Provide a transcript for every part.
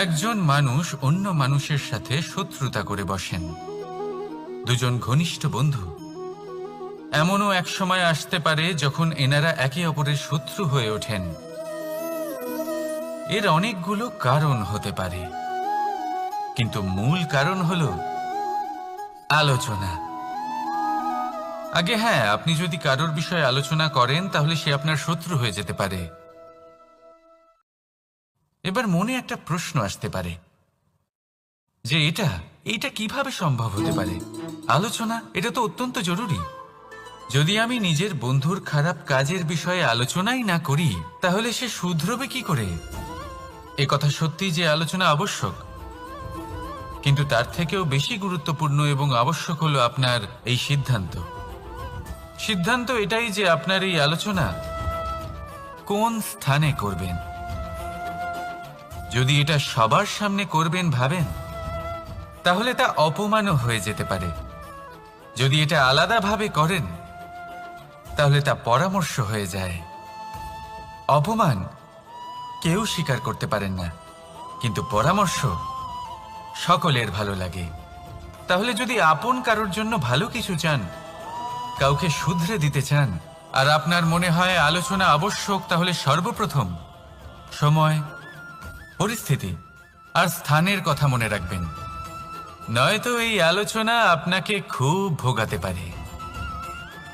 একজন মানুষ অন্য মানুষের সাথে শত্রুতা করে বসেন, দুজন ঘনিষ্ঠ বন্ধু। এমনও এক সময় আসতে পারে যখন এনারা একে অপরের শত্রু হয়ে ওঠেন। এর অনেকগুলো কারণ হতে পারে, কিন্তু মূল কারণ হলো আলোচনা। আগে হ্যাঁ, আপনি যদি কারোর বিষয়ে আলোচনা করেন তাহলে সে আপনার শত্রু হয়ে যেতে পারে। এবার মনে একটা প্রশ্ন আসতে পারে যে এটা কিভাবে সম্ভব হতে পারে? আলোচনা এটা তো অত্যন্ত জরুরি। যদি আমি নিজের বন্ধুর খারাপ কাজের বিষয়ে আলোচনাই না করি তাহলে সে শুধরবে কি করে? এ কথা সত্যি যে আলোচনা আবশ্যক, কিন্তু তার থেকেও বেশি গুরুত্বপূর্ণ এবং আবশ্যক হলো আপনার এই সিদ্ধান্ত এটাই যে আপনার এই আলোচনা কোন স্থানে করবেন। যদি এটা সবার সামনে করবেন ভাবেন, তাহলে তা অপমানও হয়ে যেতে পারে। যদি এটা আলাদাভাবে করেন তাহলে তা পরামর্শ হয়ে যায়। অপমান কেউ স্বীকার করতে পারেন না, কিন্তু পরামর্শ সকলের ভালো লাগে। তাহলে যদি আপন কারোর জন্য ভালো কিছু চান, কাউকে শুধরে দিতে চান, আর আপনার মনে হয় আলোচনা আবশ্যক, তাহলে সর্বপ্রথম সময়, পরিস্থিতি আর স্থানের কথা মনে রাখবেন। নয়তো এই আলোচনা আপনাকে খুব ভোগাতে পারে।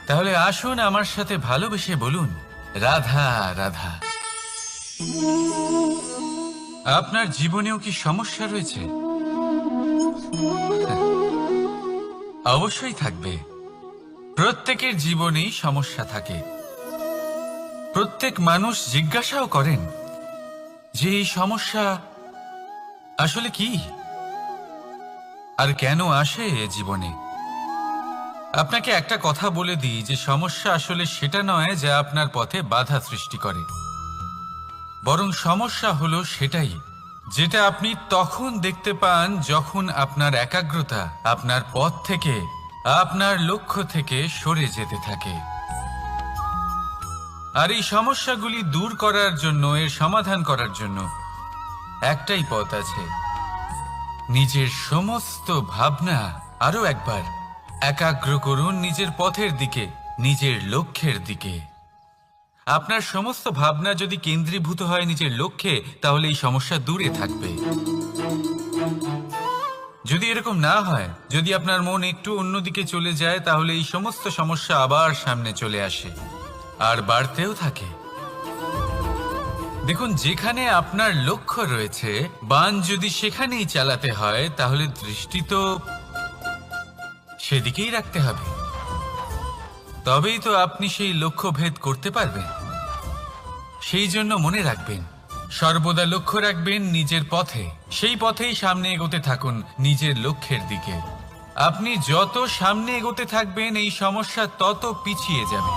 তাহলে আসুন আমার সাথে ভালোবেসে বলুন, রাধা রাধা। আপনার জীবনেও কি সমস্যা রয়েছে? অবশ্যই থাকবে। প্রত্যেকের জীবনেই সমস্যা থাকে। প্রত্যেক মানুষ জিজ্ঞাসাও করেন যে এই সমস্যা আসলে কি আর কেন আসে এ জীবনে। আপনাকে একটা কথা বলে দিই যে সমস্যা আসলে সেটা নয় যা আপনার পথে বাধা সৃষ্টি করে, বরং সমস্যা হলো সেটাই যেটা আপনি তখন দেখতে পান যখন আপনার একাগ্রতা আপনার পথ থেকে, আপনার লক্ষ্য থেকে সরে যেতে থাকে। আর এই সমস্যাগুলি দূর করার জন্য, এর সমাধান করার জন্য একটাই পথ আছে। নিজের সমস্ত ভাবনা আরো একবার একাগ্র করুন নিজের পথের দিকে, নিজের লক্ষ্যের দিকে। আপনার সমস্ত ভাবনা যদি কেন্দ্রীভূত হয় নিজের লক্ষ্যে, তাহলে এই সমস্যা দূরে থাকবে। যদি এরকম না হয়, যদি আপনার মন একটু অন্যদিকে চলে যায়, তাহলে এই সমস্ত সমস্যা আবার সামনে চলে আসে আর বাড়তেও থাকে। দেখুন, যেখানে আপনার লক্ষ্য রয়েছে, বান যদি সেখানেই চালাতে হয়, তাহলে দৃষ্টি তো সেদিকেই রাখতে হবে। তবেই তো আপনি সেই লক্ষ্য ভেদ করতে পারবেন। সেই জন্য মনে রাখবেন, সর্বদা লক্ষ্য রাখবেন নিজের পথে, সেই পথেই সামনে এগোতে থাকুন নিজের লক্ষ্যের দিকে। আপনি যত সামনে এগোতে থাকবেন এই সমস্যা তত পিছিয়ে যাবে।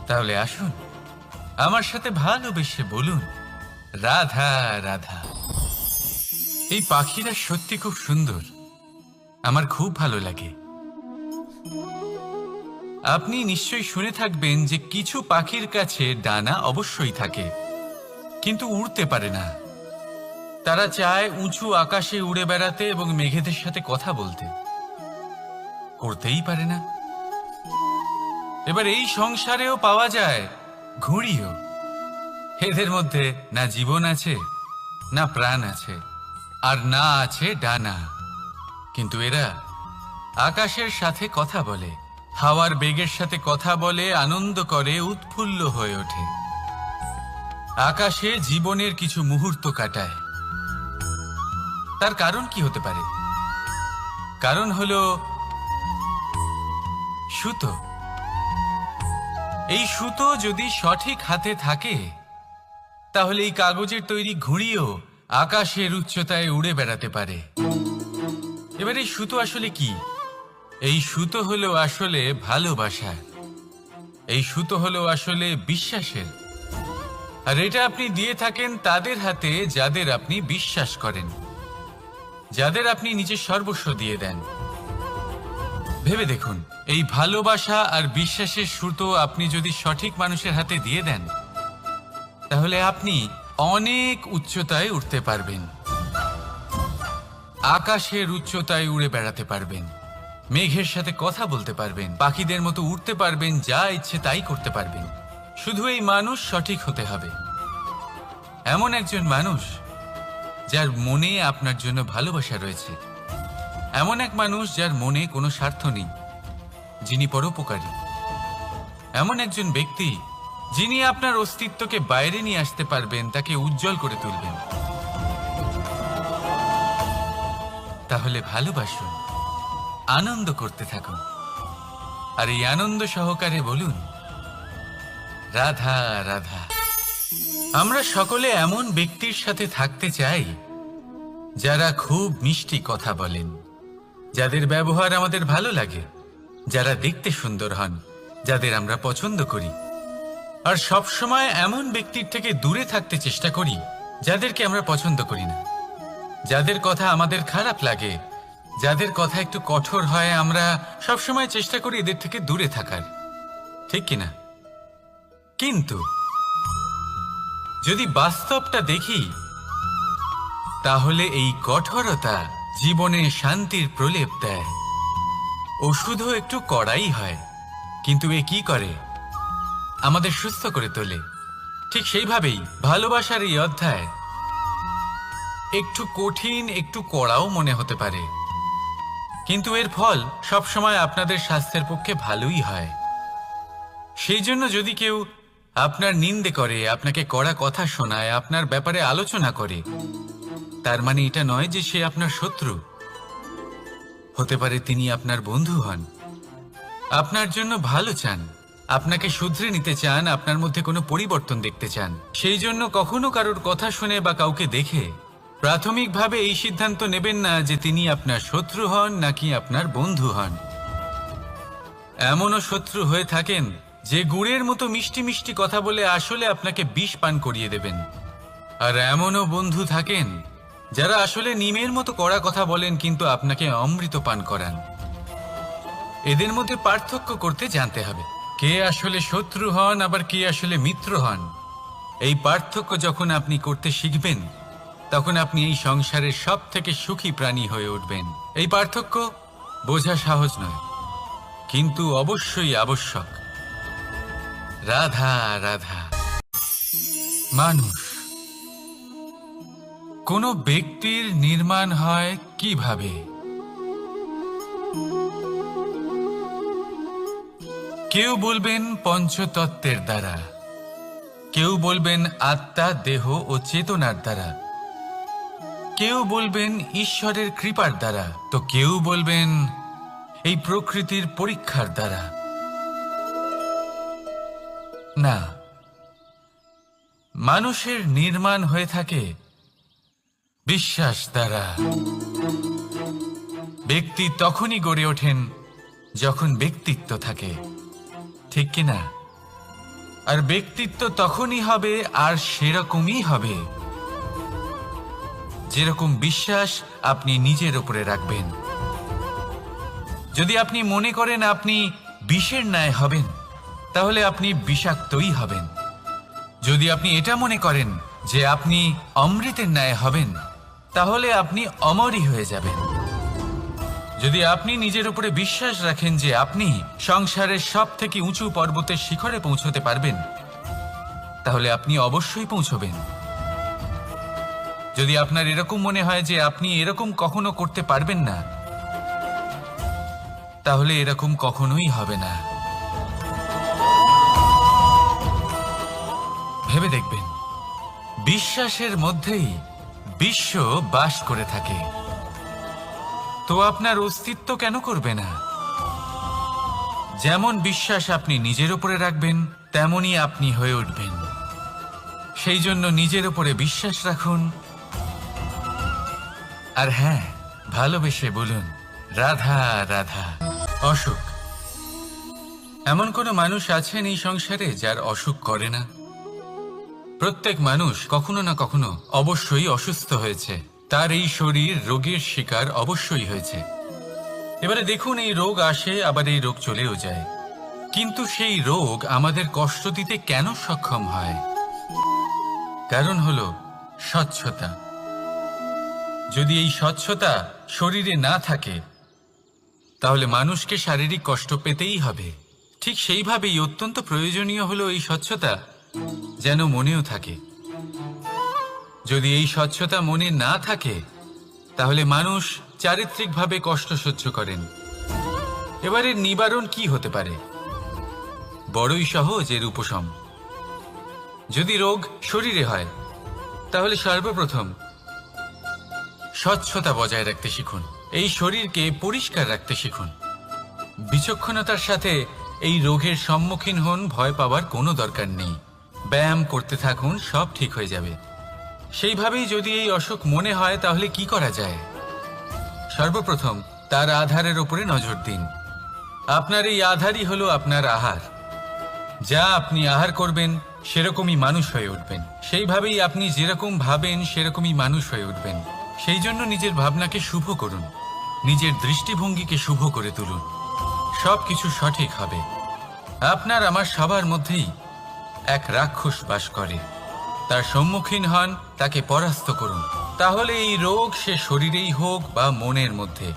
তাহলে আসুন আমার সাথে ভালোবেসে বলুন, রাধা রাধা। এই পাখিরা সত্যি খুব সুন্দর, আমার খুব ভালো লাগে। আপনি নিশ্চয়ই শুনে থাকবেন যে কিছু পাখির কাছে ডানা অবশ্যই থাকে, কিন্তু উড়তে পারে না। তারা চায় উঁচু আকাশে উড়ে বেড়াতে এবং মেঘেদের সাথে কথা বলতে, করতেই পারে না। এবার এই সংসারেও পাওয়া যায় ঘুড়িও। এদের মধ্যে না জীবন আছে, না প্রাণ আছে, আর না আছে ডানা, কিন্তু এরা আকাশের সাথে কথা বলে, হাওয়ার বেগের সাথে কথা বলে, আনন্দ করে, উৎফুল্ল হয়ে ওঠে। আকাশে জীবনের কিছু মুহূর্ত কাটায়। তার কারণ কি হতে পারে? কারণ হলো সুতো। এই সুতো যদি সঠিক হাতে থাকে, তাহলে এই কাগজের তৈরি ঘুড়িও আকাশের উচ্চতায় উড়ে বেড়াতে পারে। এবার এই সুতো আসলে কি? এই সুতো হলো আসলে ভালোবাসা। এই সুতো হলো আসলে বিশ্বাসের। আর এটা আপনি দিয়ে থাকেন তাদের হাতে যাদের আপনি বিশ্বাস করেন, যাদের আপনি নিজের সর্বস্ব দিয়ে দেন। ভেবে দেখুন, এই ভালোবাসা আর বিশ্বাসের সুতো আপনি যদি সঠিক মানুষের হাতে দিয়ে দেন, তাহলে আপনি অনেক উচ্চতায় উঠতে পারবেন, আকাশের উচ্চতায় উড়ে বেড়াতে পারবেন, মেঘের সাথে কথা বলতে পারবেন, পাখিদের মতো উড়তে পারবেন, যা ইচ্ছে তাই করতে পারবেন। শুধু এই মানুষ সঠিক হতে হবে, এমন একজন মানুষ যার মনে আপনার জন্য ভালোবাসা রয়েছে, এমন এক মানুষ যার মনে কোনো স্বার্থ নেই, যিনি পরোপকারী, এমন একজন ব্যক্তি যিনি আপনার অস্তিত্বকে বাইরে নিয়ে আসতে পারবেন, তাকে উজ্জ্বল করে তুলবেন। তাহলে ভালোবাসুন, আনন্দ করতে থাকুন, আর এই আনন্দ সহকারে বলুন, রাধা রাধা। আমরা সকলে এমন ব্যক্তির সাথে থাকতে চাই যারা খুব মিষ্টি কথা বলেন, যাদের ব্যবহার আমাদের ভালো লাগে, যারা দেখতে সুন্দর হন, যাদের আমরা পছন্দ করি। আর সব সময় এমন ব্যক্তির থেকে দূরে থাকতে চেষ্টা করি যাদেরকে আমরা পছন্দ করি না, যাদের কথা আমাদের খারাপ লাগে, যাদের কথা একটু কঠোর হয়। আমরা সব সময় চেষ্টা করি এদের থেকে দূরে থাকার, ঠিক কিনা? কিন্তু যদি বাস্তবটা দেখি, তাহলে এই কঠোরতা জীবনে শান্তির প্রলেপ দেয়। ওষুধও একটু কড়াই হয়, কিন্তু এ কি করে? আমাদের সুস্থ করে তোলে। ঠিক সেইভাবেই ভালোবাসার এই অধ্যায় একটু কঠিন, একটু কড়াও মনে হতে পারে, কিন্তু এর ফল সবসময় আপনাদের স্বাস্থ্যের পক্ষে ভালোই হয়। সেই জন্য যদি কেউ আপনার নিন্দে করে, আপনাকে কড়া কথা শোনায়, আপনার ব্যাপারে আলোচনা করে, তার মানে এটা নয় যে সে আপনার শত্রু। হতে পারে তিনি আপনার বন্ধু হন, আপনার জন্য ভালো চান, আপনাকে শুধরে নিতে চান, আপনার মধ্যে কোনো পরিবর্তন দেখতে চান। সেই জন্য কখনো কারোর কথা শুনে বা কাউকে দেখে প্রাথমিকভাবে এই সিদ্ধান্ত নেবেন না যে তিনি আপনার শত্রু হন নাকি আপনার বন্ধু হন। এমনও শত্রু হয়ে থাকেন যে গুড়ের মতো মিষ্টি মিষ্টি কথা বলে আসলে আপনাকে বিষ পান করিয়ে দেবেন, আর এমনও বন্ধু থাকেন যারা আসলে নিমের মতো কড়া কথা বলেন কিন্তু আপনাকে অমৃত পান করান। এদের মধ্যে পার্থক্য করতে জানতে হবে, কে আসলে শত্রু হন আবার কে আসলে মিত্র হন। এই পার্থক্য যখন আপনি করতে শিখবেন, তখন আপনি এই সংসারের সব থেকে সুখী প্রাণী হয়ে উঠবেন। এই পার্থক্য বোঝা সহজ নয়, কিন্তু অবশ্যই আবশ্যক। রাধা রাধা। মানুষ, কোনো ব্যক্তির নির্মাণ হয় কিভাবে? কেউ বলবেন পঞ্চতত্ত্বের দ্বারা, কেউ বলবেন আত্মা, দেহ ও চেতনার দ্বারা, কেউ বলবেন ঈশ্বরের কৃপার দ্বারা, তো কেউ বলবেন এই প্রকৃতির পরীক্ষার দ্বারা। না, মানুষের নির্মাণ হয়ে থাকে বিশ্বাস দ্বারা। ব্যক্তি তখনই গড়ে ওঠেন যখন ব্যক্তিত্ব থাকে, ঠিক কিনা? আর ব্যক্তিত্ব তখনই হবে আর সেরকমই হবে যেরকম বিশ্বাস আপনি নিজের উপরে রাখবেন। যদি আপনি মনে করেন আপনি বিষের ন্যায় হবেন, তাহলে আপনি বিষাক্তই হবেন। যদি আপনি এটা মনে করেন যে আপনি অমৃতের ন্যায় হবেন, তাহলে আপনি অমরই হয়ে যাবেন। যদি আপনি নিজের উপরে বিশ্বাস রাখেন যে আপনি সংসারের সব থেকে উঁচু পর্বতের শিখরে পৌঁছতে পারবেন, তাহলে আপনি অবশ্যই পৌঁছবেন। যদি আপনার এরকম মনে হয় যে আপনি এরকম কখনো করতে পারবেন না, তাহলে এরকম কখনোই হবে না। ভেবে দেখবেন, বিশ্বাসের মধ্যেই বিশ্ব বাস করে থাকে, তো আপনার অস্তিত্ব কেন করবে না? যেমন বিশ্বাস আপনি নিজের উপরে রাখবেন, তেমনই আপনি হয়ে উঠবেন। সেই জন্য নিজের উপরে বিশ্বাস রাখুন, আর হ্যাঁ, ভালোবেসে বলুন রাধা রাধা। অসুখ, এমন কোনো মানুষ আছেন এই সংসারে যার অসুখ করে না? প্রত্যেক মানুষ কখনো না কখনো অবশ্যই অসুস্থ হয়েছে, তার এই শরীর রোগের শিকার অবশ্যই হয়েছে। এবারে দেখুন, এই রোগ আসে আবার এই রোগ চলেও যায়, কিন্তু সেই রোগ আমাদের কষ্ট দিতে কেন সক্ষম হয়? কারণ হলো স্বচ্ছতা। যদি এই স্বচ্ছতা শরীরে না থাকে তাহলে মানুষকে শারীরিক কষ্ট পেতেই হবে। ঠিক সেইভাবেই অত্যন্ত প্রয়োজনীয় হলো এই স্বচ্ছতা যেন মনেও থাকে। যদি এই স্বচ্ছতা মনে না থাকে তাহলে মানুষ চারিত্রিকভাবে কষ্ট সহ্য করেন। এবারে নিবারণ কি হতে পারে? বড়ই সহজ এর উপশম। যদি রোগ শরীরে হয় তাহলে সর্বপ্রথম স্বচ্ছতা বজায় রাখতে শিখুন। এই শরীরকে পরিষ্কার রাখতে শিখুন। বিচক্ষণতার সাথে এই রোগের সম্মুখীন হন। ভয় পাওয়ার কোনো দরকার নেই। ব্যায়াম করতে থাকুন, সব ঠিক হয়ে যাবে। সেইভাবেই যদি এই অসুখ মনে হয় তাহলে কি করা যায়? সর্বপ্রথম তার আধারের উপরে নজর দিন। আপনার এই আধারই হলো আপনার আহার। যা আপনি আহার করবেন সেরকমই মানুষ হয়ে উঠবেন। সেইভাবেই আপনি যেরকম ভাবেন সেরকমই মানুষ হয়ে উঠবেন। সেই জন্য নিজের ভাবনাকে শুভ করুন, নিজের দৃষ্টিভঙ্গিকে শুভ করে তুলুন। সবকিছু সঠিক হবে। আপনার আমার সবার মধ্যেই এক রাক্ষস বাস করে। তার সম্মুখীন হন, তাকে পরাস্ত করুন। তাহলে এই রোগ সে শরীরেই হোক বা মনের মধ্যে,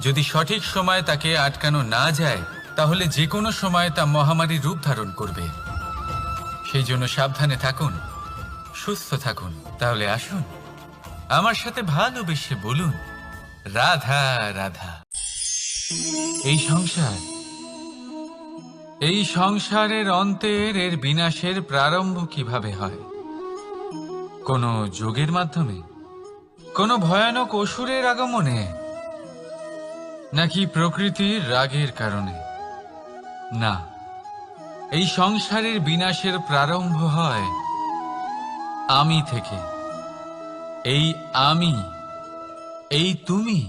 যদি সঠিক সময় তাকে আটকানো না যায় তাহলে যে কোনো সময় তা মহামারীর রূপ ধারণ করবে। সেই জন্য সাবধানে থাকুন, সুস্থ থাকুন। তাহলে আসুন আমার সাথে ভালোবেসে বলুন, রাধা রাধা। এই সংসারের অন্তের এর বিনাশের প্রারম্ভ কিভাবে হয়? কোনো যোগের মাধ্যমে? কোনো ভয়ানক অসুরের আগমনে? নাকি প্রকৃতির রাগের কারণে? না, এই সংসারের বিনাশের প্রারম্ভ হয় আমি থেকে। এই আমি, এই তুমি,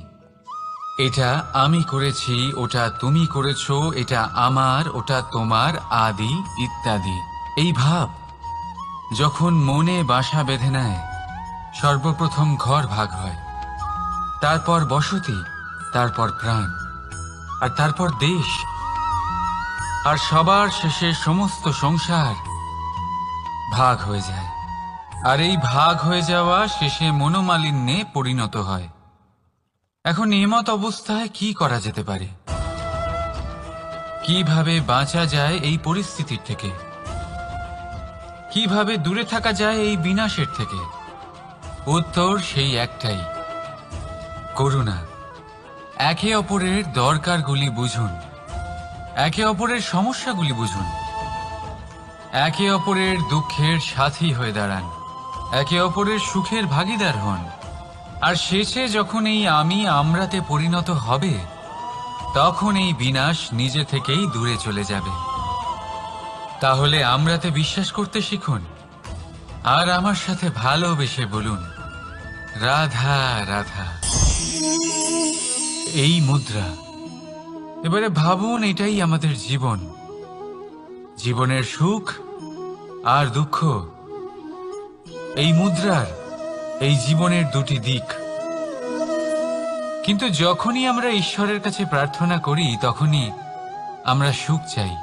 এটা আমি করেছি, ওটা তুমি করেছো, এটা আমার, ওটা তোমার, আদি ইত্যাদি। এই ভাব যখন মনে বাসা বেঁধে নেয়, সর্বপ্রথম ঘর ভাগ হয়, তারপর বসতি, তারপর প্রাণ, আর তারপর দেশ, আর সবার শেষে সমস্ত সংসার ভাগ হয়ে যায়। আর এই ভাগ হয়ে যাওয়া শেষে মনোমালিন্যে পরিণত হয়। এখন এমত অবস্থায় কি করা যেতে পারে? কিভাবে বাঁচা যায় এই পরিস্থিতির থেকে? কিভাবে দূরে থাকা যায় এই বিনাশের থেকে? উত্তর সেই একটাই, করুণা। একে অপরের দরকারগুলি বুঝুন, একে অপরের সমস্যাগুলি বুঝুন, একে অপরের দুঃখের সাথী হয়ে দাঁড়ান, একে অপরের সুখের ভাগীদার হন। আর শেষে যখন এই আমি আমরাতে পরিণত হবে তখন এই বিনাশ নিজে থেকেই দূরে চলে যাবে। তাহলে আমরাতে বিশ্বাস করতে শিখুন আর আমার সাথে ভালোবেসে বলুন, রাধা রাধা। এই মুদ্রা। এবারে ভাবুন, এটাই আমাদের জীবন, জীবনের সুখ আর দুঃখ। এই মুদ্রার, এই জীবনের দুটি দিক। কিন্তু যখনই আমরা ঈশ্বরের কাছে প্রার্থনা করি তখনই আমরা সুখ চাই,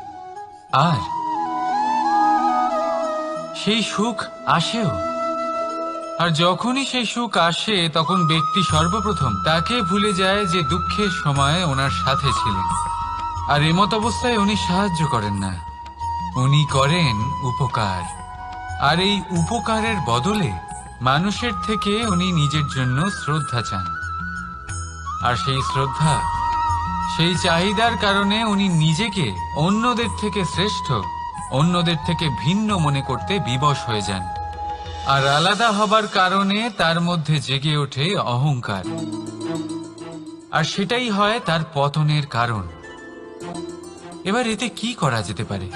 আর সেই সুখ আসেও। আর যখনই সেই সুখ আসে তখন ব্যক্তি সর্বপ্রথম তাকে ভুলে যায় যে দুঃখের সময় ওনার সাথে ছিলেন। আর এমত অবস্থায় উনি সাহায্য করেন না, উনি করেন উপকার। আর এই উপকারের বদলে মানুষের থেকে উনি নিজের জন্য শ্রদ্ধা চান। আর সেই শ্রদ্ধা, সেই চাহিদার কারণে উনি নিজেকে অন্যদের থেকে শ্রেষ্ঠ, অন্যদের থেকে ভিন্ন মনে করতে বিবশ হয়ে যান। আর আলাদা হবার কারণে তার মধ্যে জেগে ওঠে অহংকার। আর সেটাই হয় তার পতনের কারণ। এবার এতে কি করা যেতে পারে?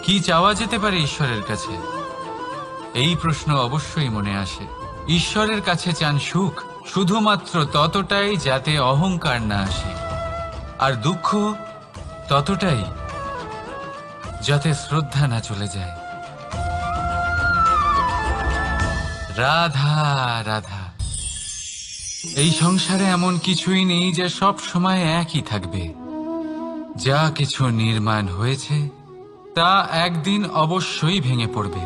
কি চাওয়া যেতে পারে ঈশ্বরের কাছে? এই প্রশ্ন অবশ্যই মনে আসে। ঈশ্বরের কাছে চান সুখ, শুধুমাত্র ততটাই যাতে অহংকার না আসে, আর দুঃখ ততটাই যাতে শ্রদ্ধা না চলে যায়। রাধা রাধা। এই সংসারে এমন কিছুই নেই যা সব সময় একই থাকবে। যা কিছু নির্মাণ হয়েছে তা একদিন অবশ্যই ভেঙে পড়বে।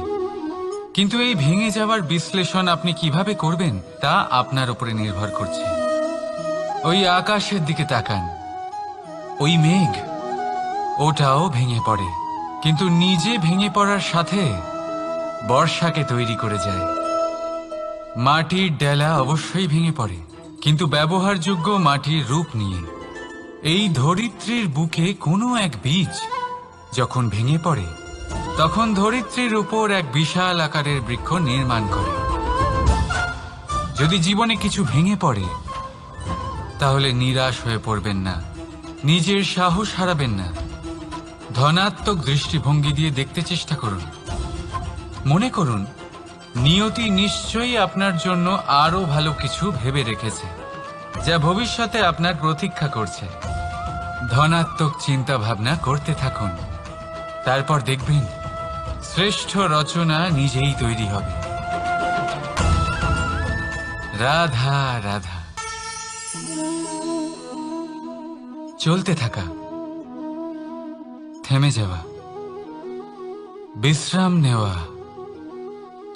কিন্তু এই ভেঙে যাওয়ার বিশ্লেষণ আপনি কিভাবে করবেন তা আপনার উপরে নির্ভর করছে। ওই আকাশের দিকে তাকান, ওই মেঘ, ওটাও ভেঙে পড়ে, কিন্তু নিজে ভেঙে পড়ার সাথে বর্ষাকে তৈরি করে যায়। মাটির ডেলা অবশ্যই ভেঙে পড়ে, কিন্তু ব্যবহারযোগ্য মাটির রূপ নিয়ে। এই ধরিত্রীর বুকে কোনো এক বীজ যখন ভেঙে পড়ে, তখন ধরিত্রীর উপর এক বিশাল আকারের বৃক্ষ নির্মাণ করে। যদি জীবনে কিছু ভেঙে পড়ে, তাহলে নিরাশ হয়ে পড়বেন না, নিজের সাহস হারাবেন না। ধনাত্মক দৃষ্টিভঙ্গি দিয়ে দেখতে চেষ্টা করুন। মনে করুন, নিয়তি নিশ্চয়ই আপনার জন্য আরো ভালো কিছু ভেবে রেখেছে, যা ভবিষ্যতে আপনার প্রতীক্ষা করছে। ধনাত্মক চিন্তা ভাবনা করতে থাকুন, তারপর দেখবেন শ্রেষ্ঠ রচনা নিজেই তৈরি হবে। রাধা রাধা। চলতে থাকা, থেমে যাওয়া, বিশ্রাম নেওয়া,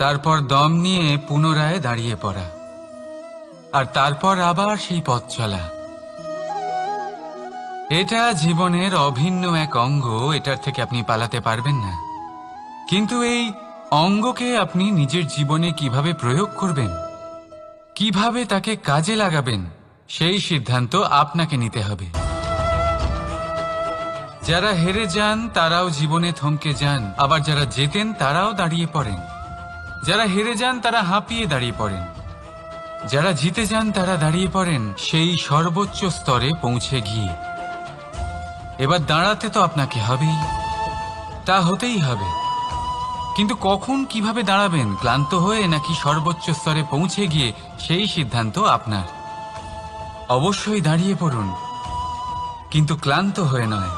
তারপর দম নিয়ে পুনরায় দাঁড়িয়ে পড়া, আর তারপর আবার সেই পথ চলা। এটা জীবনের অভিন্ন এক অঙ্গ, এটার থেকে আপনি পালাতে পারবেন না। কিন্তু এই অঙ্গকে আপনি নিজের জীবনে কিভাবে প্রয়োগ করবেন, কিভাবে তাকে কাজে লাগাবেন, সেই সিদ্ধান্ত আপনাকে নিতে হবে। যারা হেরে যান তারাও জীবনে থমকে যান, আবার যারা জেতেন তারাও দাঁড়িয়ে পড়েন। যারা হেরে যান তারা হাঁপিয়ে দাঁড়িয়ে পড়েন, যারা জিতে যান তারা দাঁড়িয়ে পড়েন সেই সর্বোচ্চ স্তরে পৌঁছে গিয়ে। এবার দাঁড়াতে তো আপনাকে হবেই, তা হতেই হবে। কিন্তু কখন, কিভাবে দাঁড়াবেন, ক্লান্ত হয়ে নাকি সর্বোচ্চ স্তরে পৌঁছে গিয়ে, সেই সিদ্ধান্ত আপনার। অবশ্যই দাঁড়িয়ে পড়ুন, কিন্তু ক্লান্ত হয়ে নয়,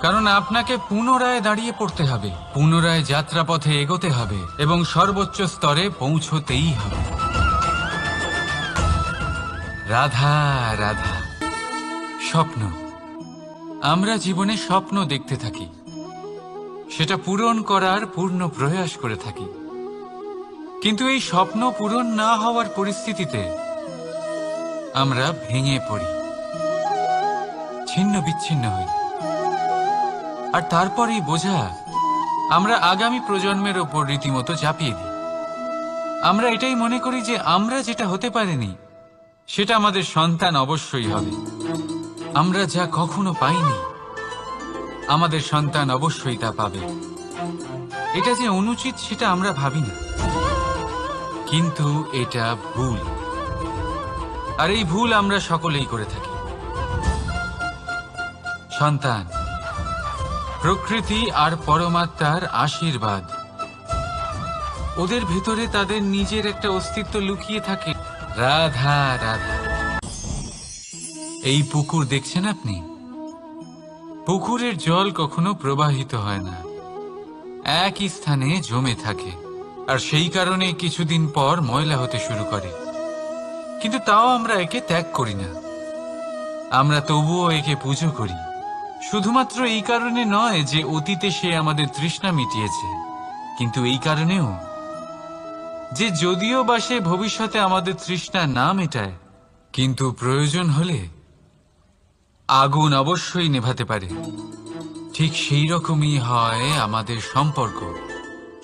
কারণ আপনাকে পুনরায় দাঁড়িয়ে পড়তে হবে, পুনরায় যাত্রাপথে এগোতে হবে এবং সর্বোচ্চ স্তরে পৌঁছতেই হবে। রাধা রাধা। স্বপ্ন, আমরা জীবনে স্বপ্ন দেখতে থাকি, সেটা পূরণ করার পূর্ণ প্রয়াস করে থাকি। কিন্তু এই স্বপ্ন পূরণ না হওয়ার পরিস্থিতিতে আমরা ভেঙে পড়ি, ছিন্ন বিচ্ছিন্ন হই, আর তারপরই বোঝা আমরা আগামী প্রজন্মের ওপর রীতিমতো চাপিয়ে দিই। আমরা এটাই মনে করি যে আমরা যেটা হতে পারিনি, সেটা আমাদের সন্তান অবশ্যই হবে। আমরা যা কখনো পাইনি, আমাদের সন্তান অবশ্যই তা পাবে। এটা যে অনুচিত সেটা আমরা ভাবি না, কিন্তু এটা ভুল, আর এই ভুল আমরা সকলেই করে থাকি। সন্তান প্রকৃতি আর পরমাত্মার আশীর্বাদ, ওদের ভেতরে তাদের নিজের একটা অস্তিত্ব লুকিয়ে থাকে। রাধা রাধা। এই পুকুর দেখছেন আপনি, পুকুরের জল কখনো প্রবাহিত হয় না, একই স্থানে জমে থাকে, আর সেই কারণে কিছুদিন পর ময়লা হতে শুরু করে। কিন্তু তাও আমরা একে ত্যাগ করি না, আমরা তবুও একে পুজো করি। শুধুমাত্র এই কারণে নয় যে অতীতে সে আমাদের তৃষ্ণা মিটিয়েছে, কিন্তু এই কারণেও যে যদিও বা সে ভবিষ্যতে আমাদের তৃষ্ণা না মেটায়, কিন্তু প্রয়োজন হলে আগুন অবশ্যই নেভাতে পারে। ঠিক সেই রকমই হয় আমাদের সম্পর্ক,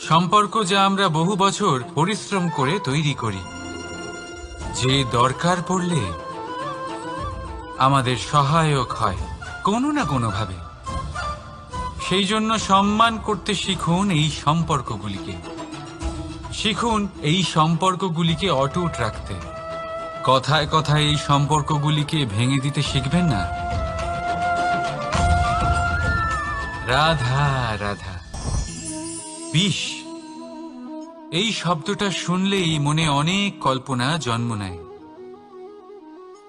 সম্পর্ক যা আমরা বহু বছর পরিশ্রম করে তৈরি করি, যে দরকার পড়লে আমাদের সহায়ক হয় কোনো না কোনোভাবে। সেই জন্য সম্মান করতে শিখুন এই সম্পর্কগুলিকে, শিখুন এই সম্পর্কগুলিকে অটুট রাখতে। কথায় কথায় এই সম্পর্কগুলিকে ভেঙে দিতে শিখবেন না। রাধা রাধা। বিষ, এই শব্দটা শুনলেই মনে অনেক কল্পনা জন্ম নেয়।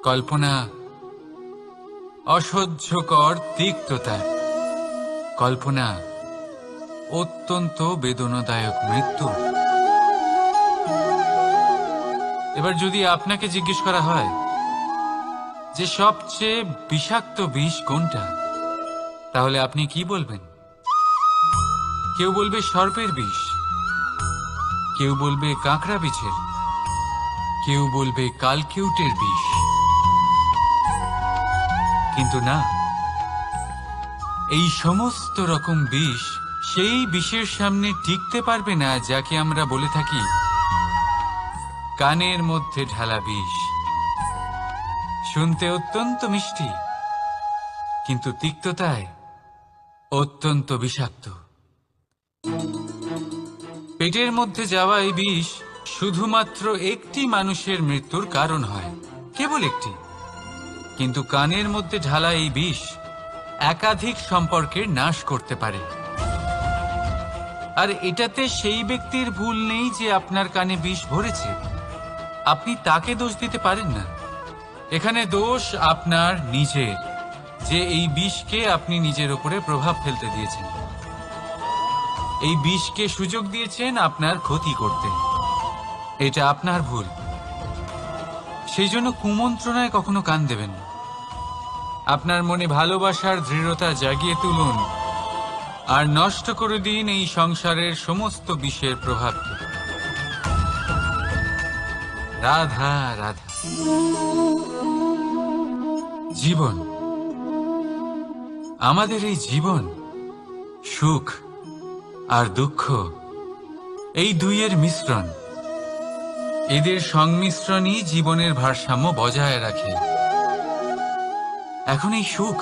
কল্পনা অসহ্যকর তিক্ততা, কল্পনা অত্যন্ত বেদনাদায়ক মৃত্যু। এবার যদি আপনাকে জিজ্ঞেস করা হয় যে সবচেয়ে বিষাক্ত বিষ কোনটা, তাহলে আপনি কি বলবেন? কেউ বলবে সর্পের বিষ, কেউ বলবে কাঁকড়া বিছের, কেউ বলবে কালকেউটের বিষ। কিন্তু না, এই সমস্ত রকম বিষ সেই বিষের সামনে টিকতে পারবে না যাকে আমরা বলে থাকি কানের মধ্যে ঢালা বিষ। শুনতে অত্যন্ত মিষ্টি, কিন্তু তিক্ততায় অত্যন্ত বিষাক্ত। পেটের মধ্যে যাওয়া এই বিষ শুধুমাত্র একটি মানুষের মৃত্যুর কারণ হয়, কেবল একটি। কিন্তু কানের মধ্যে ঢালা এই বিষ একাধিক সম্পর্কের নাশ করতে পারে। আর এটাতে সেই ব্যক্তির ভুল নেই যে আপনার কানে বিষ ভরেছে, আপনি তাকে দোষ দিতে পারেন না। এখানে দোষ আপনার নিজের, যে এই বিষকে আপনি নিজের উপরে প্রভাব ফেলতে দিয়েছেন, এই বিষকে সুযোগ দিয়েছেন আপনার ক্ষতি করতে। এটা আপনার ভুল। সেই জন্য কুমন্ত্রণায় কখনো কান দেবেন না। আপনার মনে ভালোবাসার দৃঢ়তা জাগিয়ে তুলুন আর নষ্ট করে দিন এই সংসারের সমস্ত বিষের প্রভাবকে। রাধা রাধা। জীবন, আমাদের এই জীবন সুখ আর দুঃখ, এই দুইয়ের মিশ্রণ। এদের সংমিশ্রণই জীবনের ভারসাম্য বজায় রাখে। এখন এই সুখ,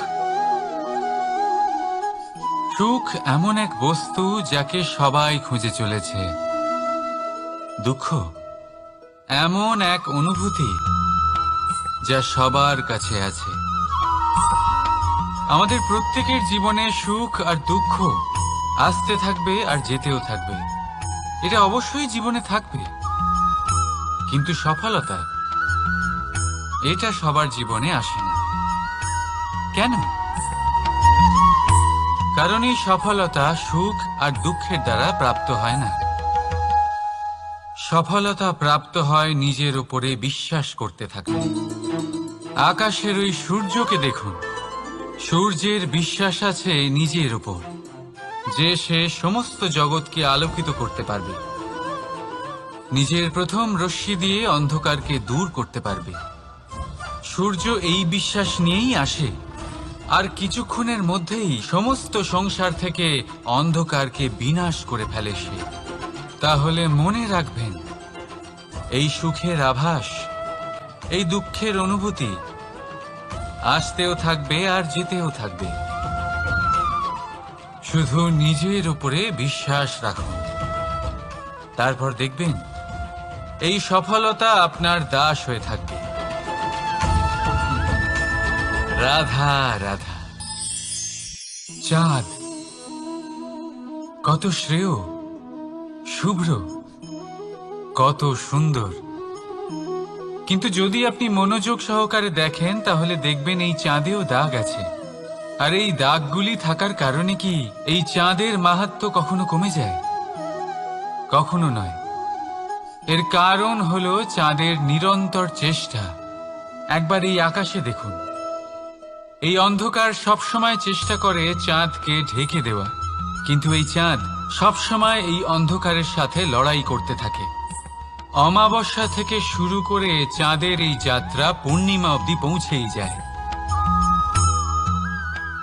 সুখ এমন এক বস্তু যাকে সবাই খুঁজে চলেছে। দুঃখ এমন এক অনুভূতি যা সবার কাছে আছে। আমাদের প্রত্যেকের জীবনে সুখ আর দুঃখ আসতে থাকবে আর যেতেও থাকবে। এটা অবশ্যই জীবনে থাকবে। কিন্তু সফলতা, এটা সবার জীবনে আসে না। কেন? কারণ এই সফলতা সুখ আর দুঃখের দ্বারা প্রাপ্ত হয় না। সফলতা প্রাপ্ত হয় নিজের উপরে বিশ্বাস করতে থাকলে। আকাশের ওই সূর্যকে দেখুন, সূর্যের বিশ্বাস আছে নিজের উপর যে সে সমস্ত জগৎকে আলোকিত করতে পারবে, নিজের প্রথম রশ্মি দিয়ে অন্ধকারকে দূর করতে পারবে। সূর্য এই বিশ্বাস নিয়েই আসে, আর কিছুক্ষণের মধ্যেই সমস্ত সংসার থেকে অন্ধকারকে বিনাশ করে ফেলে সে। তাহলে মনে রাখবেন, এই সুখের আভাস, এই দুঃখের অনুভূতি আসতেও থাকবে আর যেতেও থাকবে। শুধু নিজের উপরে বিশ্বাস রাখুন, তারপর দেখবেন এই সফলতা আপনার দাস হয়ে থাকবে। রাধা রাধা। চাঁদ কত শ্রেয়, শুভ্র, কত সুন্দর। কিন্তু যদি আপনি মনোযোগ সহকারে দেখেন তাহলে দেখবেন এই চাঁদেও দাগ আছে। আর এই দাগগুলি থাকার কারণে কি এই চাঁদের মাহাত্ম্য কখনো কমে যায়? কখনো নয়। এর কারণ হলো চাঁদের নিরন্তর চেষ্টা। একবার এই আকাশে দেখুন, এই অন্ধকার সবসময় চেষ্টা করে চাঁদকে ঢেকে দেওয়া, কিন্তু এই চাঁদ সবসময় এই অন্ধকারের সাথে লড়াই করতে থাকে। অমাবস্যা থেকে শুরু করে চাঁদের এই যাত্রা পূর্ণিমা অবধি পৌঁছেই যায়।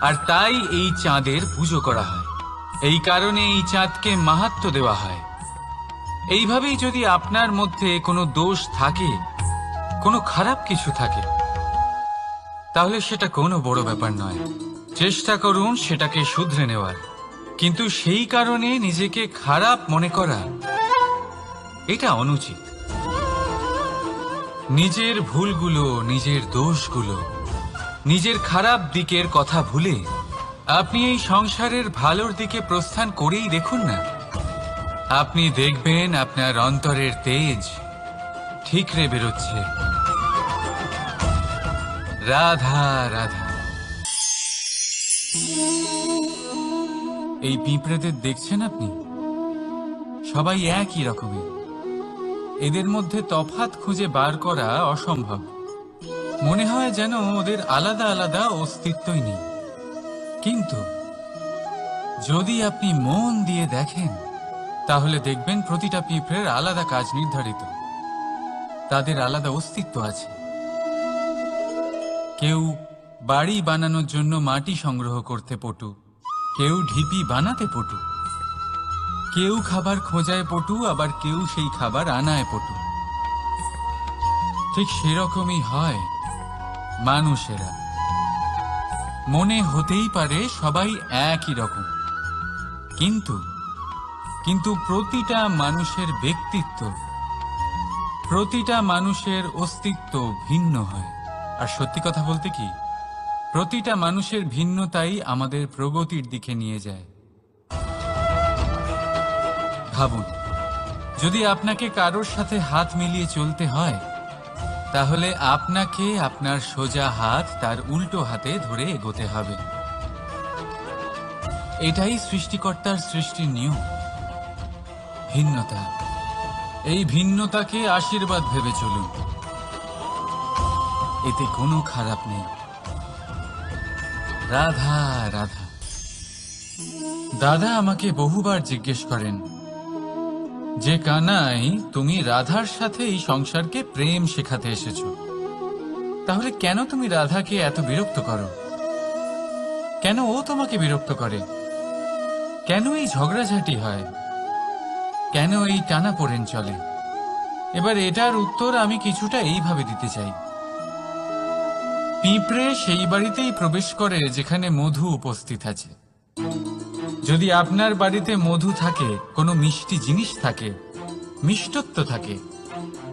আর তাই এই চাঁদের পুজো করা হয়। এই কারণে এই চাঁদকে মাহাত্ম্য দেওয়া হয়। এইভাবেই যদি আপনার মধ্যে কোনো দোষ থাকে, কোনো খারাপ কিছু থাকে, তাহলে সেটা কোনো বড় ব্যাপার নয়। চেষ্টা করুন সেটাকে শুধরে নেওয়ার। কিন্তু সেই কারণে নিজেকে খারাপ মনে করা, এটা অনুচিত। নিজের ভুলগুলো, নিজের দোষগুলো, নিজের খারাপ দিকের কথা ভুলে আপনি এই সংসারের ভালোর দিকে প্রস্থান করেই দেখুন না। আপনি দেখবেন আপনার অন্তরের তেজ ঠিকরে বেরোচ্ছে। রাধা রাধা। এই পিঁপড়েদের দেখছেন আপনি? সবাই একই রকমের। এদের মধ্যে তফাৎ খুঁজে বার করা অসম্ভব। মনে হয় যেন ওদের আলাদা আলাদা অস্তিত্বই নেই। কিন্তু যদি আপনি মন দিয়ে দেখেন তাহলে দেখবেন প্রতিটা পিঁপড়ের আলাদা কাজ নির্ধারিত, তাদের আলাদা অস্তিত্ব আছে। কেউ বাড়ি বানানোর জন্য মাটি সংগ্রহ করতে পটু, কেউ ঢিপি বানাতে পটু, কেউ খাবার খোঁজায় পটু, আবার কেউ সেই খাবার আনায় পটু। ঠিক সেরকমই হয় মানুষেরা। মনে হতেই পারে সবাই একই রকম, কিন্তু কিন্তু প্রতিটা মানুষের ব্যক্তিত্ব, প্রতিটা মানুষের অস্তিত্ব ভিন্ন হয়। আর সত্যি কথা বলতে কি, প্রতিটা মানুষের ভিন্নতাই আমাদের প্রগতির দিকে নিয়ে যায়। ভাবুন, যদি আপনাকে কারোর সাথে হাত মিলিয়ে চলতে হয়, তাহলে আপনাকে আপনার সোজা হাত তার উল্টো হাতে ধরে এগোতে হবে। এটাই সৃষ্টিকর্তার সৃষ্টির নিয়ম। ভিন্নতা, এই ভিন্নতাকে আশীর্বাদ ভেবে চলুন, এতে কোনো খারাপ নেই। রাধা রাধা। দাদা আমাকে বহুবার জিজ্ঞেস করেন যে কানাই, তুমি রাধার সাথে এই সংসারকে প্রেম শেখাতে এসেছো, তাহলে কেন তুমি রাধাকে এত বিরক্ত করো? কেন ও তোমাকে বিরক্ত করে? কেন এই ঝগড়াঝাটি হয়? কেন এই টানাপোড়েন চলে? এবার এটার উত্তর আমি কিছুটা এইভাবে দিতে চাই। পিঁপড়ে সেই বাড়িতেই প্রবেশ করে যেখানে মধু উপস্থিত আছে। যদি আপনার বাড়িতে মধু থাকে, কোনো মিষ্টি জিনিস থাকে, মিষ্টত্ব থাকে,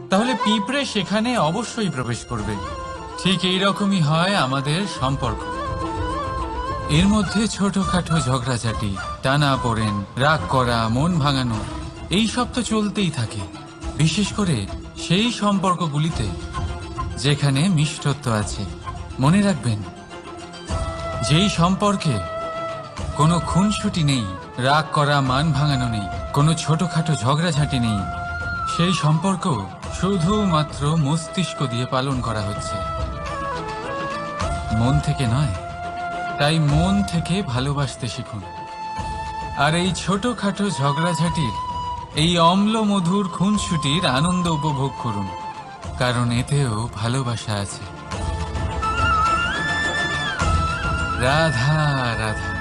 তাহলে পিঁপড়ে সেখানে অবশ্যই প্রবেশ করবে। ঠিক এই রকমই হয় আমাদের সম্পর্ক। এর মধ্যে ছোটখাটো ঝগড়াঝাটি, টানাপোড়েন, রাগ করা, মন ভাঙানো, এই সব তো চলতেই থাকে, বিশেষ করে সেই সম্পর্কগুলিতে যেখানে মিষ্টত্ব আছে। মনে রাখবেন, যেই সম্পর্কে কোনো খুনসুটি নেই, রাগ করা, মান ভাঙানো নেই, কোনো ছোটখাটো ঝগড়াঝাটি নেই, সেই সম্পর্ক শুধুমাত্র মস্তিষ্ক দিয়ে পালন করা হচ্ছে, মন থেকে নয়। তাই মন থেকে ভালোবাসতে শিখুন। আর এই ছোটখাটো ঝগড়াঝাটির, এই অম্ল মধুর খুনসুটির আনন্দ উপভোগ করুন, কারণ এতেও ভালোবাসা আছে। রাধা রাধা।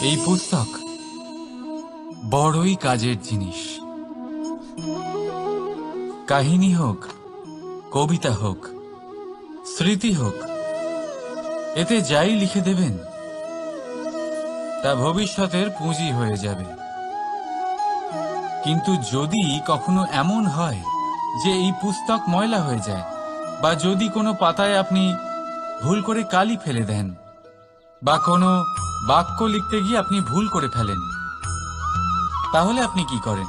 এই পুস্তক বড়ই কাজের জিনিস। কাহিনী হোক, কবিতা হোক, স্মৃতি হোক, এতে যাই লিখে দেবেন তা ভবিষ্যতের পুঁজি হয়ে যাবে। কিন্তু যদি কখনো এমন হয় যে এই পুস্তক ময়লা হয়ে যায়, বা যদি কোনো পাতায় আপনি ভুল করে কালি ফেলে দেন, বা কোনো বাক্য লিখতে গিয়ে আপনি ভুল করে ফেলেন, তাহলে আপনি কি করেন?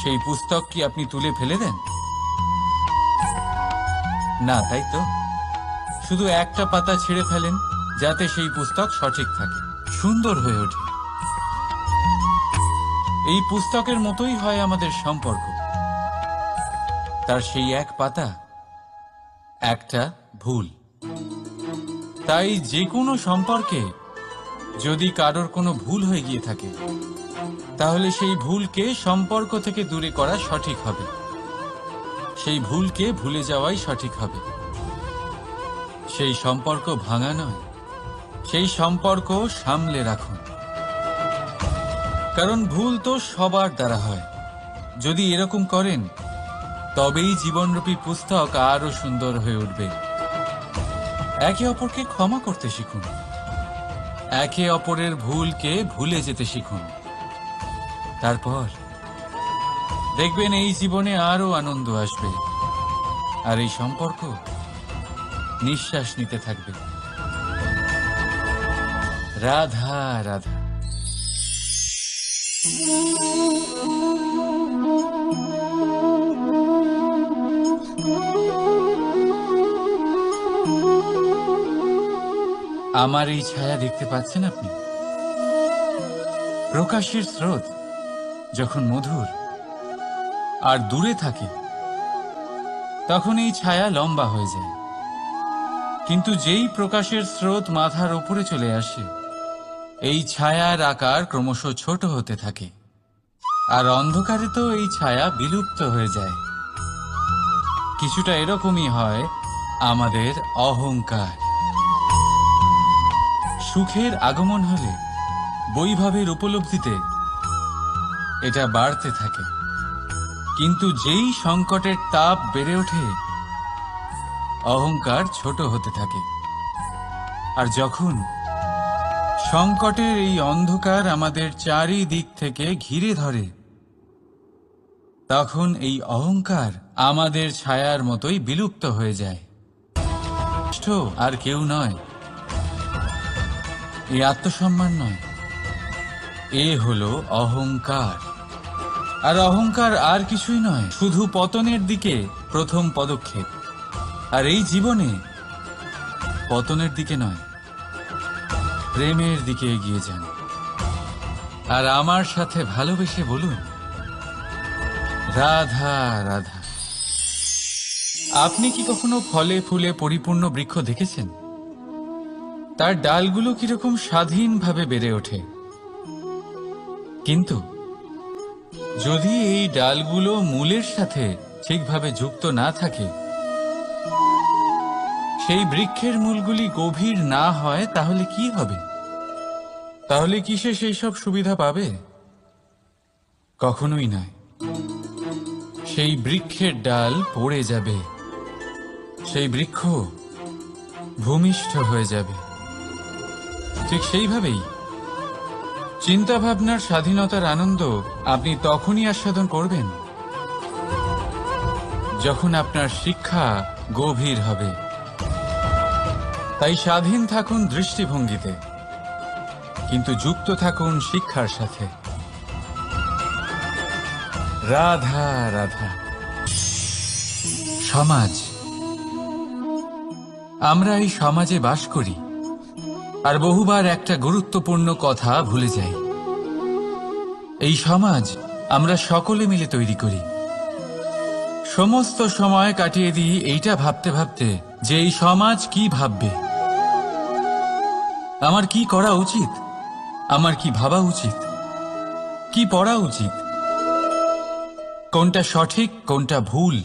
সেই পুস্তক কি আপনি তুলে ফেলে দেন? না, তাই তো। শুধু একটা পাতা ছিঁড়ে ফেলেন, যাতে সেই পুস্তক সঠিক থাকে, সুন্দর হয়ে ওঠে। এই পুস্তকের মতোই হয় আমাদের সম্পর্ক। তার সেই এক পাতা, একটা ভুল। তাই যে কোনো সম্পর্কে যদি কারোর কোনো ভুল হয়ে গিয়ে থাকে, তাহলে সেই ভুলকে সম্পর্ক থেকে দূরে করা সঠিক হবে, সেই ভুলকে ভুলে যাওয়াই সঠিক হবে। সেই সম্পর্ক ভাঙা নয়, সেই সম্পর্ক সামলে রাখুন। কারণ ভুল তো সবার দ্বারা হয়। যদি এরকম করেন, তবেই জীবনরূপী পুস্তক আরো সুন্দর হয়ে উঠবে। একে অপরকে ক্ষমা করতে শিখুন, একে অপরের ভুলকে ভুলে যেতে শিখুন। তারপর দেখবেন এই জীবনে আরো আনন্দ আসবে, আর এই সম্পর্ক নিঃশ্বাস নিতে থাকবে। রাধা রাধা। আমার এই ছায়া দেখতে পাচ্ছেন আপনি? প্রকাশের স্রোত যখন মধুর আর দূরে থাকে, তখন এই ছায়া লম্বা হয়ে যায়। কিন্তু যেই প্রকাশের স্রোত মাথার ওপরে চলে আসে, এই ছায়ার আকার ক্রমশ ছোট হতে থাকে, আর অন্ধকারে তো এই ছায়া বিলুপ্ত হয়ে যায়। কিছুটা এরকমই হয় আমাদের অহংকার। সুখের আগমন হলে, বৈভবের উপলব্ধিতে এটা বাড়তে থাকে, কিন্তু যেই সংকটের তাপ বেড়ে ওঠে, অহংকার ছোট হতে থাকে। আর যখন সংকটের এই অন্ধকার আমাদের চারিদিক থেকে ঘিরে ধরে, তখন এই অহংকার আমাদের ছায়ার মতোই বিলুপ্ত হয়ে যায়। আর কেউ নয়, এই আত্মসম্মান নয়, এ হলো অহংকার। আর অহংকার আর কিছুই নয়, শুধু পতনের দিকে প্রথম পদক্ষেপ। আর এই জীবনে পতনের দিকে নয়, প্রেমের দিকে এগিয়ে যান। আর আমার সাথে ভালোবেসে বলুন, রাধা রাধা। আপনি কি কখনো ফলে ফুলে পরিপূর্ণ বৃক্ষ দেখেছেন? তার ডালগুলো কিরকম স্বাধীনভাবে বেড়ে ওঠে, কিন্তু যদি এই ডালগুলো মূলের সাথে ঠিকভাবে যুক্ত না থাকে, সেই বৃক্ষের মূলগুলি গভীর না হয়, তাহলে কি হবে? তাহলে কি সে সেই সব সুবিধা পাবে? কখনোই নয়। সেই বৃক্ষের ডাল পড়ে যাবে, সেই বৃক্ষ ভূমিষ্ঠ হয়ে যাবে। ঠিক সেইভাবেই চিন্তাভাবনার স্বাধীনতার আনন্দ আপনি তখনই আস্বাদন করবেন যখন আপনার শিক্ষা গভীর হবে। তাই স্বাধীন থাকুন দৃষ্টিভঙ্গিতে, কিন্তু যুক্ত থাকুন শিক্ষার সাথে। রাধা রাধা। সমাজ, আমরা এই সমাজে বাস করি, আর বহুবার একটা গুরুত্বপূর্ণ কথা ভুলে যাই। এই সমাজ আমরা সকলে মিলে তৈরি করি। সমস্ত সময় কাটিয়ে দিই এইটা ভাবতে ভাবতে যে এই সমাজ কি ভাববে, আমার কি করা উচিত, আমার কি ভাবা উচিত, কি পড়া উচিত, কোনটা সঠিক কোনটা ভুল।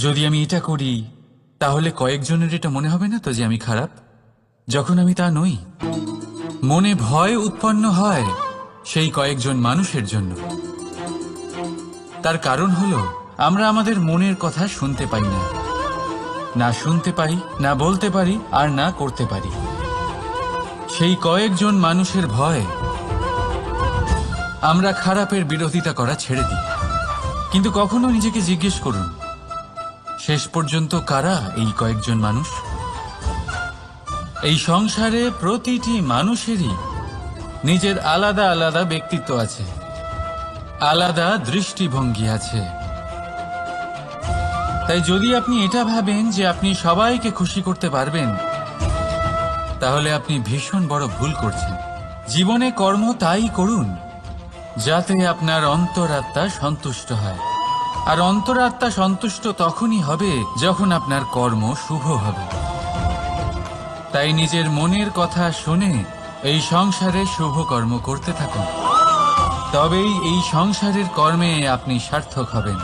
যদি আমি এটা করি, তাহলে কয়েকজনের এটা মনে হবে না তো যে আমি খারাপ, যখন আমি তা নই। মনে ভয় উৎপন্ন হয় সেই কয়েকজন মানুষের জন্য। তার কারণ হলো আমরা আমাদের মনের কথা শুনতে পাই না, না শুনতে পারি, না বলতে পারি, আর না করতে পারি। সেই কয়েকজন মানুষের ভয় আমরা খারাপের বিরোধিতা করা ছেড়ে দিই। কিন্তু কখনো নিজেকে জিজ্ঞেস করুন, শেষ পর্যন্ত কারা এই কয়েকজন মানুষ? এই সংসারে প্রতিটি মানুষেরই নিজের আলাদা আলাদা ব্যক্তিত্ব আছে, আলাদা দৃষ্টিভঙ্গি আছে। তাই যদি আপনি এটা ভাবেন যে আপনি সবাইকে খুশি করতে পারবেন, তাহলে আপনি ভীষণ বড় ভুল করছেন। জীবনে কর্ম তাই করুন যাতে আপনার অন্তরাত্মা সন্তুষ্ট হয়। আর অন্তরাত্মা সন্তুষ্ট তখনই হবে যখন আপনার কর্ম শুভ হবে। তাই নিজের মনের কথা শুনে এই সংসারে শুভ কর্ম করতে থাকুন, তবেই এই সংসারের কর্মে আপনি সার্থক হবেন।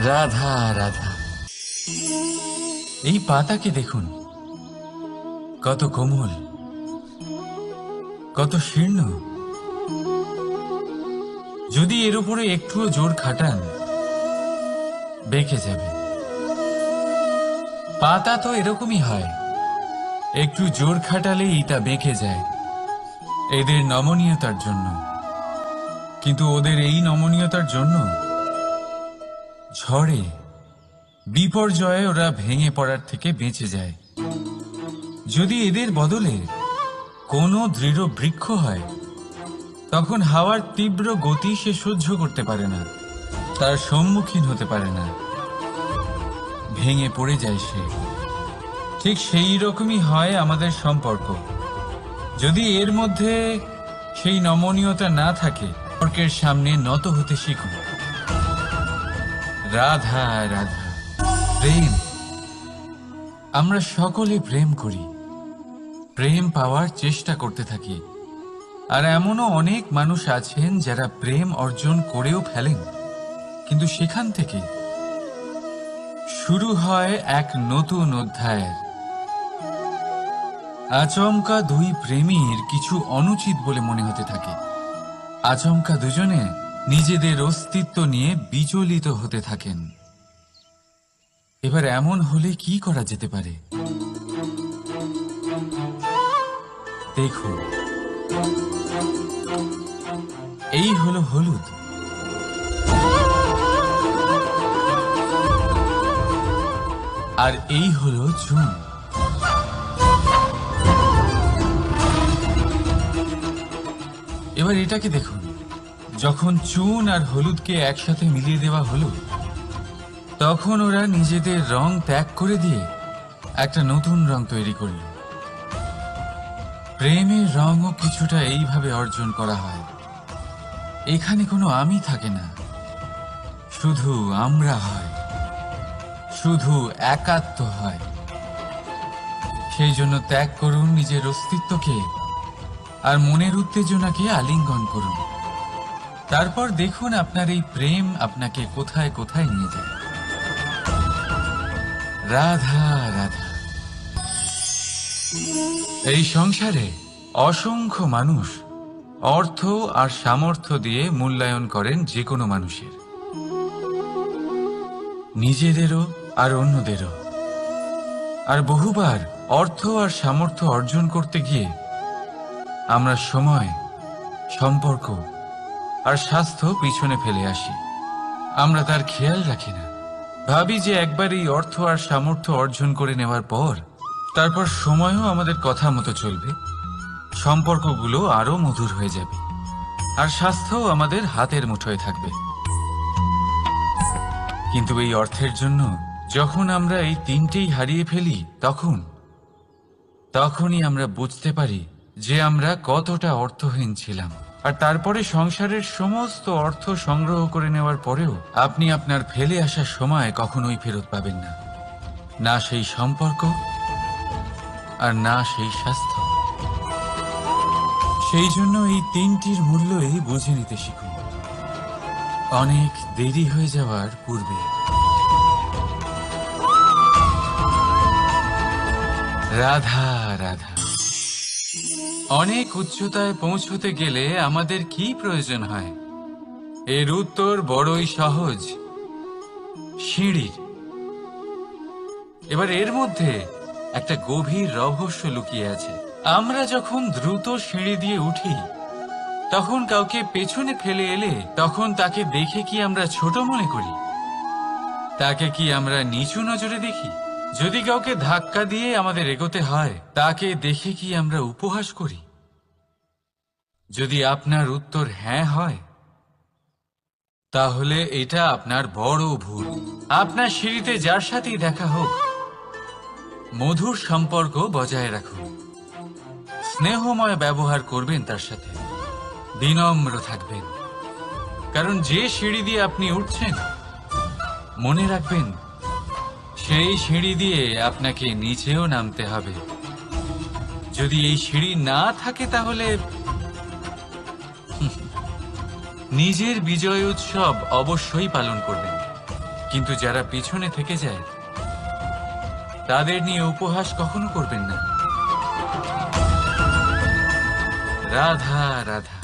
রাধা রাধা। এই পাতাকে দেখুন, কত কোমল, কত শীর্ণ। যদি এর উপরে একটুও জোর খাটান, বেঁকে যাবে। পাতা তো এরকমই হয়, একটু জোর খাটালেই তা বেঁকে যায় এদের নমনীয়তার জন্য। কিন্তু ওদের এই নমনীয়তার জন্য ঝড়ে, বিপর্যয়ে ওরা ভেঙে পড়ার থেকে বেঁচে যায়। যদি এদের বদলে কোনো দৃঢ় বৃক্ষ হয়, তখন হাওয়ার তীব্র গতি সে সহ্য করতে পারে না, তার সম্মুখীন হতে পারে না, ভেঙে পড়ে যায় সে। ঠিক সেই রকমই হয় আমাদের সম্পর্ক। যদি এর মধ্যে সেই নমনীয়তা না থাকে, সম্পর্কের সামনে নত হতে শিখুন। রাধা রাধা। প্রেম, আমরা সকলে প্রেম করি, প্রেম পাওয়ার চেষ্টা করতে থাকি। আর এমনও অনেক মানুষ আছেন যারা প্রেম অর্জন করেও ফেলেন, কিন্তু সেখান থেকে শুরু হয় এক নতুন অধ্যায়ের। আচমকা দুই প্রেমীর কিছু অনুচিত বলে মনে হতে থাকে। আচমকা দুজনে নিজেদের অস্তিত্ব নিয়ে বিচলিত হতে থাকেন। এবার এমন হলে কি করা যেতে পারে? দেখুন, এই হলো হলুদ, আর এই হলো চুন। এবার এটাকে দেখুন, যখন চুন আর হলুদকে একসাথে মিলিয়ে দেওয়া হলো, তখন ওরা নিজেদের রং ত্যাগ করে দিয়ে একটা নতুন রং তৈরি করল। প্রেমের রঙও কিছুটা এইভাবে অর্জন করা হয়। এখানে কোনো আমি থাকে না, শুধু আমরা হয়, শুধু একাত্ম হয়। সেই জন্য ত্যাগ করুন নিজের অস্তিত্বকে, আর মনের উত্তেজনাকে আলিঙ্গন করুন। তারপর দেখুন আপনার এই প্রেম আপনাকে কোথায় কোথায় নিয়ে যায়। রাধা রাধা। এই সংসারে অসংখ্য মানুষ অর্থ আর সামর্থ্য দিয়ে মূল্যায়ন করেন যে কোনো মানুষের, নিজেদেরও আর অন্যদেরও। আর বহুবার অর্থ আর সামর্থ্য অর্জন করতে গিয়ে আমরা সময়, সম্পর্ক আর স্বাস্থ্য পিছনে ফেলে আসি। আমরা তার খেয়াল রাখি না। ভাবি যে একবার এই অর্থ আর সামর্থ্য অর্জন করে নেওয়ার পর তারপর সময়ও আমাদের কথা মতো চলবে, সম্পর্কগুলো আরো মধুর হয়ে যাবে, আর স্বাস্থ্যও আমাদের হাতের মুঠোয় থাকবে। কিন্তু এই অর্থের জন্য যখন আমরা এই তিনটেই হারিয়ে ফেলি, তখনই আমরা বুঝতে পারি যে আমরা কতটা অর্থহীন ছিলাম। আর তারপরে সংসারের সমস্ত অর্থ সংগ্রহ করে নেওয়ার পরেও আপনি আপনার ফেলে আসা সময় কখনোই ফেরত পাবেন না, না সেই সম্পর্ক আর না সেই স্বাস্থ্য। সেই জন্য এই তিনটির মূল্যই বুঝে নিতে শিখুন অনেক দেরি হয়ে যাওয়ার পূর্বে। রাধা রাধা। অনেক উচ্চতায় পৌঁছতে গেলে আমাদের কি প্রয়োজন হয়? এর উত্তর বড়ই সহজ, সিঁড়ির। এবার এর মধ্যে একটা গভীর রহস্য লুকিয়ে আছে। আমরা যখন দ্রুত সিঁড়ি দিয়ে উঠি, তখন কাউকে পেছনে ফেলে এলে তখন তাকে দেখে কি আমরা ছোট মনে করি? তাকে কি আমরা নিচু নজরে দেখি? যদি কাউকে ধাক্কা দিয়ে আমাদের এগোতে হয়, তাকে দেখে কি আমরা উপহাস করি? যদি আপনার উত্তর হ্যাঁ হয়, তাহলে এটা আপনার বড় ভুল। আপনার সিঁড়িতে যার সাথেই দেখা হোক, মধুর সম্পর্ক বজায় রাখুন, স্নেহময় ব্যবহার করবেন তার সাথে, বিনম্র থাকবেন। কারণ যে সিঁড়ি দিয়ে আপনি উঠছেন, মনে রাখবেন সেই সিঁড়ি দিয়ে আপনাকে নিচেও নামতে হবে। যদি এই সিঁড়ি না থাকে, তাহলে নিজের বিজয় উৎসব অবশ্যই পালন করবেন, কিন্তু যারা পিছনে থেকে যায় তাদের নিয়ে উপহাস কখনো করবেন না। রাধা রাধা।